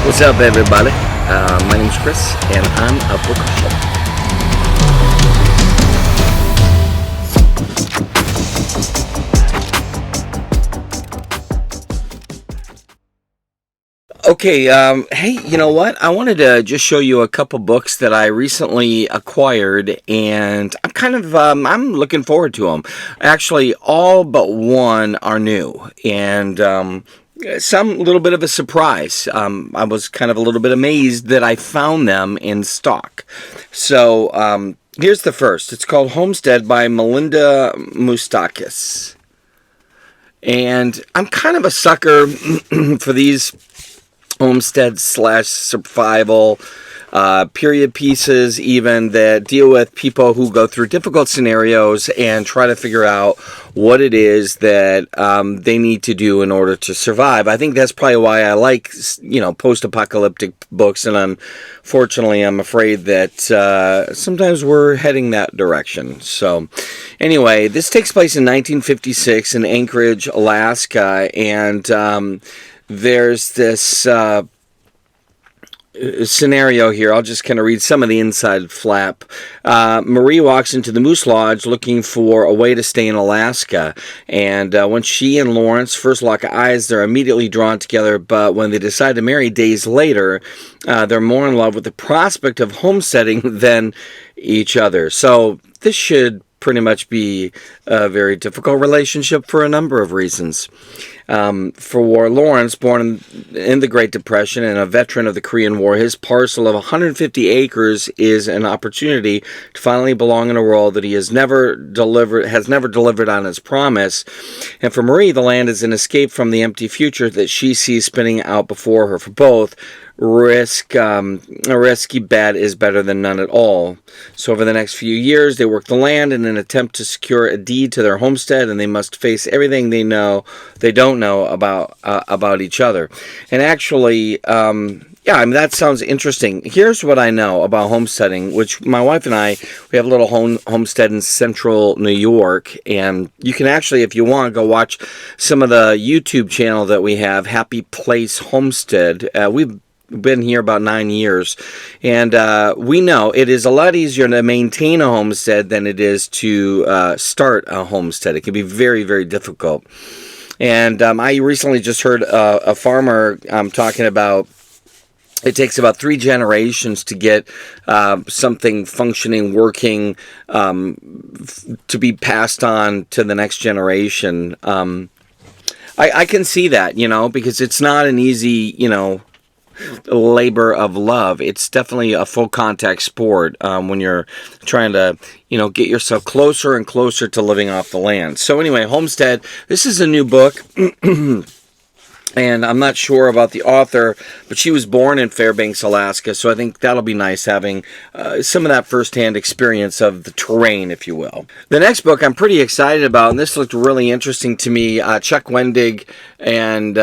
What's up, everybody? My name's Chris, and I'm a bookaholic. Okay, hey, you know what? I wanted to just show you a couple books that I recently acquired, and I'm looking forward to them. Actually, all but one are new, and some little bit of a surprise. I was kind of a little bit amazed that I found them in stock. So, here's the first. It's called Homestead by Melinda Moustakis. And I'm kind of a sucker for these homestead slash survival period pieces, even that deal with people who go through difficult scenarios and try to figure out what it is that they need to do in order to survive. I think that's probably why I like, post-apocalyptic books, and unfortunately I'm afraid that sometimes we're heading that direction. So anyway, this takes place in 1956 in Anchorage, Alaska, and there's this scenario here. I'll just kind of read some of the inside flap. Marie walks into the Moose Lodge looking for a way to stay in Alaska. And when she and Lawrence first lock eyes, they're immediately drawn together. But when they decide to marry days later, they're more in love with the prospect of homesteading than each other. So this should pretty much be a very difficult relationship for a number of reasons. For Lawrence, born in the Great Depression and a veteran of the Korean War, his parcel of 150 acres is an opportunity to finally belong in a world that he has never delivered on his promise. And for Marie, the land is an escape from the empty future that she sees spinning out before her. For both, a risky bet is better than none at all. So over the next few years, they work the land in an attempt to secure a deed to their homestead, and they must face everything they don't know about each other. And actually, that sounds interesting. Here's what I know about homesteading, which my wife and I, we have a little homestead in central New York, and you can actually, if you want, go watch some of the YouTube channel that we have, Happy Place Homestead. We've been here about 9 years, and we know it is a lot easier to maintain a homestead than it is to start a homestead. It can be very, very difficult. And I recently just heard a farmer talking about it takes about 3 generations to get something functioning, working, to be passed on to the next generation. I can see that, because it's not an easy, labor of love. It's definitely a full contact sport when you're trying to, get yourself closer and closer to living off the land. So anyway, Homestead, this is a new book. And I'm not sure about the author, but she was born in Fairbanks, Alaska, so I think that'll be nice having some of that firsthand experience of the terrain, if you will. The next book I'm pretty excited about, and this looked really interesting to me, Chuck Wendig, and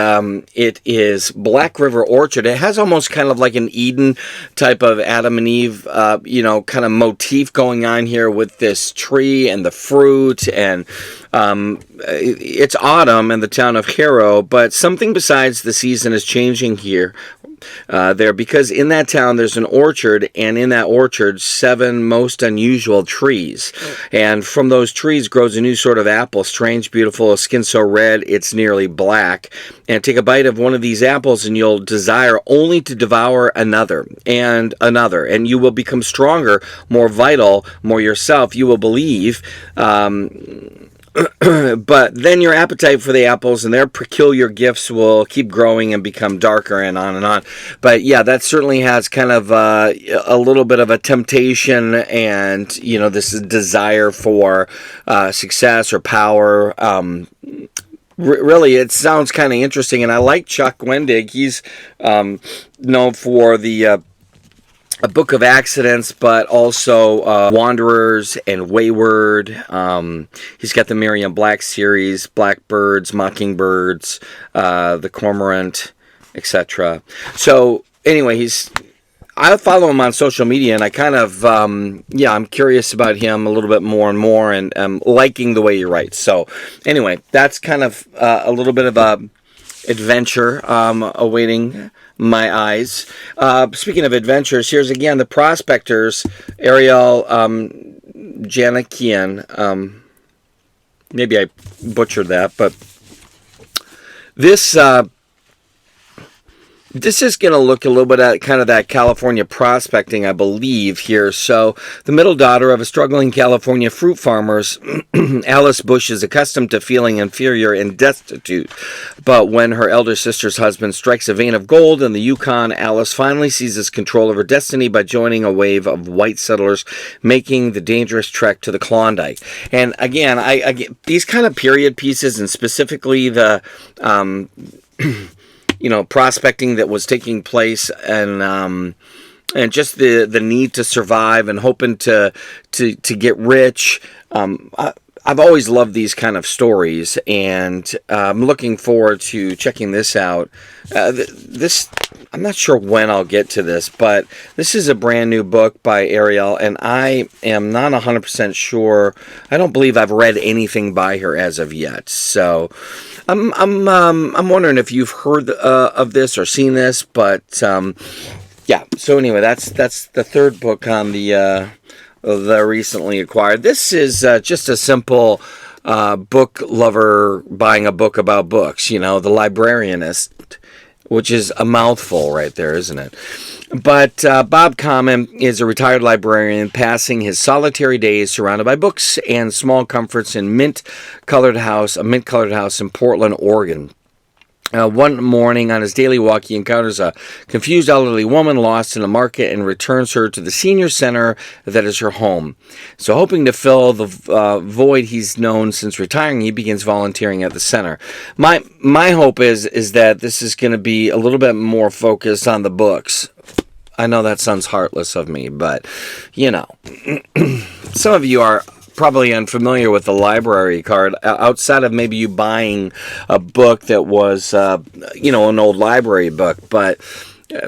it is Black River Orchard. It has almost kind of like an Eden type of Adam and Eve, kind of motif going on here with this tree and the fruit, and it's autumn in the town of Harrow, but something besides the season is changing here. There, because in that town there's an orchard, and in that orchard 7 most unusual trees, and from those trees grows a new sort of apple, strange, beautiful, a skin so red it's nearly black. And take a bite of one of these apples and you'll desire only to devour another, and you will become stronger, more vital, more yourself. You will believe but then your appetite for the apples and their peculiar gifts will keep growing and become darker, and on and on. But yeah, that certainly has kind of a little bit of a temptation, and this desire for success or power. Really, it sounds kind of interesting, and I like Chuck Wendig. He's known for the A Book of Accidents, but also Wanderers and Wayward. He's got the Miriam Black series, Blackbirds, Mockingbirds, The Cormorant, etc. So anyway, I follow him on social media, and I kind of, I'm curious about him a little bit more and more, and liking the way he writes. So anyway, that's kind of a little bit of a adventure awaiting my eyes. Speaking of adventures, here's again the Prospectors, Ariel Janakian. Maybe I butchered that, but this this is going to look a little bit at kind of that California prospecting, I believe, here. So, the middle daughter of a struggling California fruit farmers, Alice Bush, is accustomed to feeling inferior and destitute. But when her elder sister's husband strikes a vein of gold in the Yukon, Alice finally seizes control of her destiny by joining a wave of white settlers making the dangerous trek to the Klondike. And again, I get these kind of period pieces, and specifically the prospecting that was taking place, and just the need to survive and hoping to get rich. I've always loved these kind of stories, and I'm looking forward to checking this out. I'm not sure when I'll get to this, but this is a brand new book by Ariel, and I am not 100% sure. I don't believe I've read anything by her as of yet. So I'm wondering if you've heard of this or seen this, but yeah. So anyway, that's the third book on the recently acquired. This is just a simple book lover buying a book about books. The librarianist, which is a mouthful right there, isn't it? But Bob Common is a retired librarian passing his solitary days surrounded by books and small comforts in a mint-colored house in Portland, Oregon. One morning on his daily walk, he encounters a confused elderly woman lost in a market and returns her to the senior center that is her home. So hoping to fill the void he's known since retiring, he begins volunteering at the center. My hope is that this is going to be a little bit more focused on the books. I know that sounds heartless of me, but, some of you are probably unfamiliar with the library card, outside of maybe you buying a book that was, an old library book. But,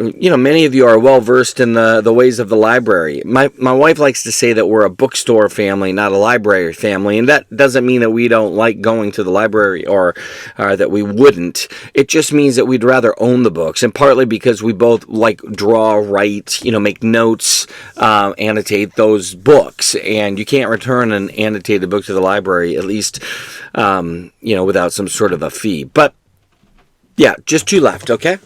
many of you are well versed in the ways of the library. My wife likes to say that we're a bookstore family, not a library family. And that doesn't mean that we don't like going to the library or that we wouldn't. It just means that we'd rather own the books. And partly because we both like draw, write, make notes, annotate those books. And you can't return an annotated book to the library, at least, without some sort of a fee. But yeah, just two left, okay?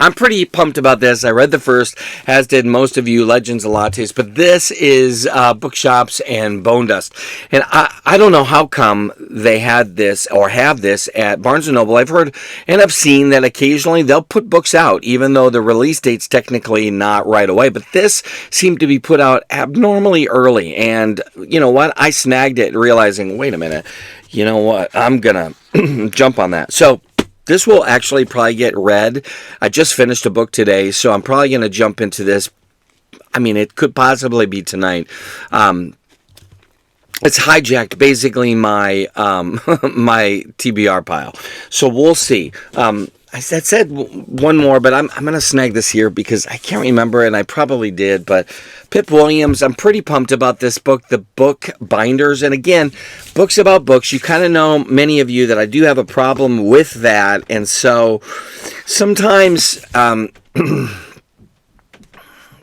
I'm pretty pumped about this. I read the first, as did most of you, Legends of Lattes, but this is Bookshops and Bone Dust. And I don't know how come they had this or have this at Barnes & Noble. I've heard and I've seen that occasionally they'll put books out, even though the release date's technically not right away. But this seemed to be put out abnormally early. And you know what? I snagged it realizing, wait a minute, you know what? I'm going to jump on that. So this will actually probably get read. I just finished a book today, so I'm probably going to jump into this. I mean, it could possibly be tonight. It's hijacked basically my my TBR pile. So we'll see. I said one more, but I'm going to snag this here because I can't remember, and I probably did. But Pip Williams, I'm pretty pumped about this book, The Book Binders. And again, books about books. You kind of know, many of you, that I do have a problem with that. And so sometimes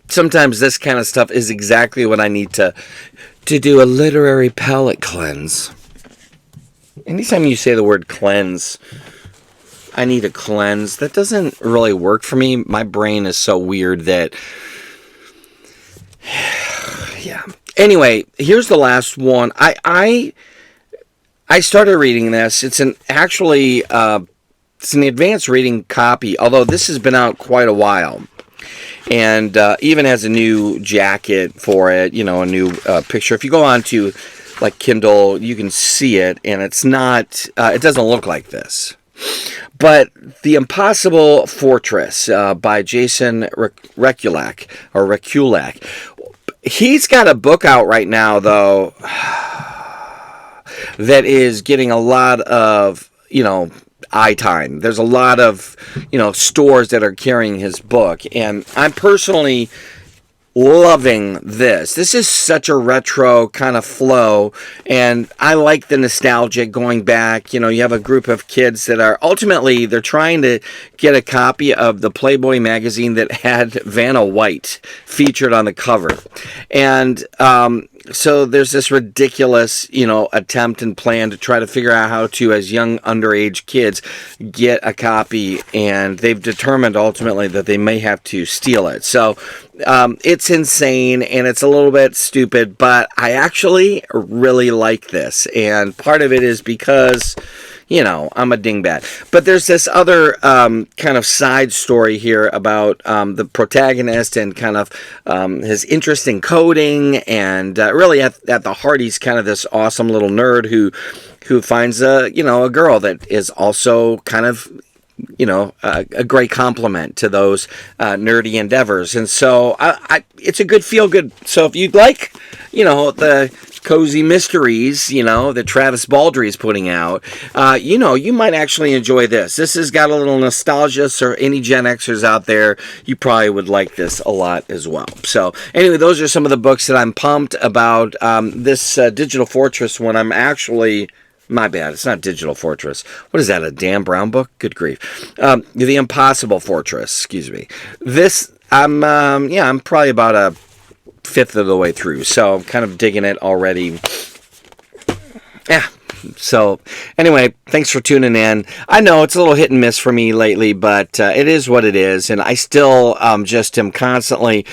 sometimes this kind of stuff is exactly what I need to do a literary palate cleanse. Anytime you say the word cleanse, I need a cleanse. That doesn't really work for me. My brain is so weird that... yeah. Anyway, here's the last one. I started reading this. It's an advanced reading copy, although this has been out quite a while. And even has a new jacket for it, a new picture. If you go on to like Kindle, you can see it, and it's not, it doesn't look like this. But The Impossible Fortress by Jason Rekulak, he's got a book out right now, though, that is getting a lot of, eye time. There's a lot of, stores that are carrying his book. And I'm personally loving this. This is such a retro kind of flow, and I like the nostalgia going back. You know, you have a group of kids that are ultimately, they're trying to get a copy of the Playboy magazine that had Vanna White featured on the cover. And so there's this ridiculous, you know, attempt and plan to try to figure out how to, as young underage kids, get a copy, and they've determined ultimately that they may have to steal it. So it's insane, and it's a little bit stupid, but I actually really like this, and part of it is because, you know, I'm a dingbat. But there's this other kind of side story here about the protagonist and kind of his interest in coding, and really at the heart, he's kind of this awesome little nerd who finds a girl that is also kind of, you know, a great compliment to those nerdy endeavors. And so it's a good feel good. So if you'd like, you know, the cozy mysteries, you know, that Travis Baldree is putting out, you know, you might actually enjoy this. This has got a little nostalgia, so any Gen Xers out there, you probably would like this a lot as well. So anyway, those are some of the books that I'm pumped about. This Digital Fortress one, I'm actually... My bad, it's not Digital Fortress. What is that, a Dan Brown book? Good grief. The Impossible Fortress, excuse me. This, I'm probably about a fifth of the way through, so I'm kind of digging it already. Yeah, so anyway, thanks for tuning in. I know it's a little hit and miss for me lately, but it is what it is, and I still just am constantly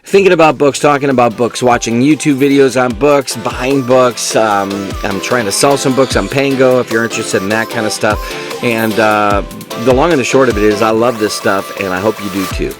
thinking about books, talking about books, watching YouTube videos on books, buying books. I'm trying to sell some books on Pango if you're interested in that kind of stuff. And the long and the short of it is I love this stuff, and I hope you do too.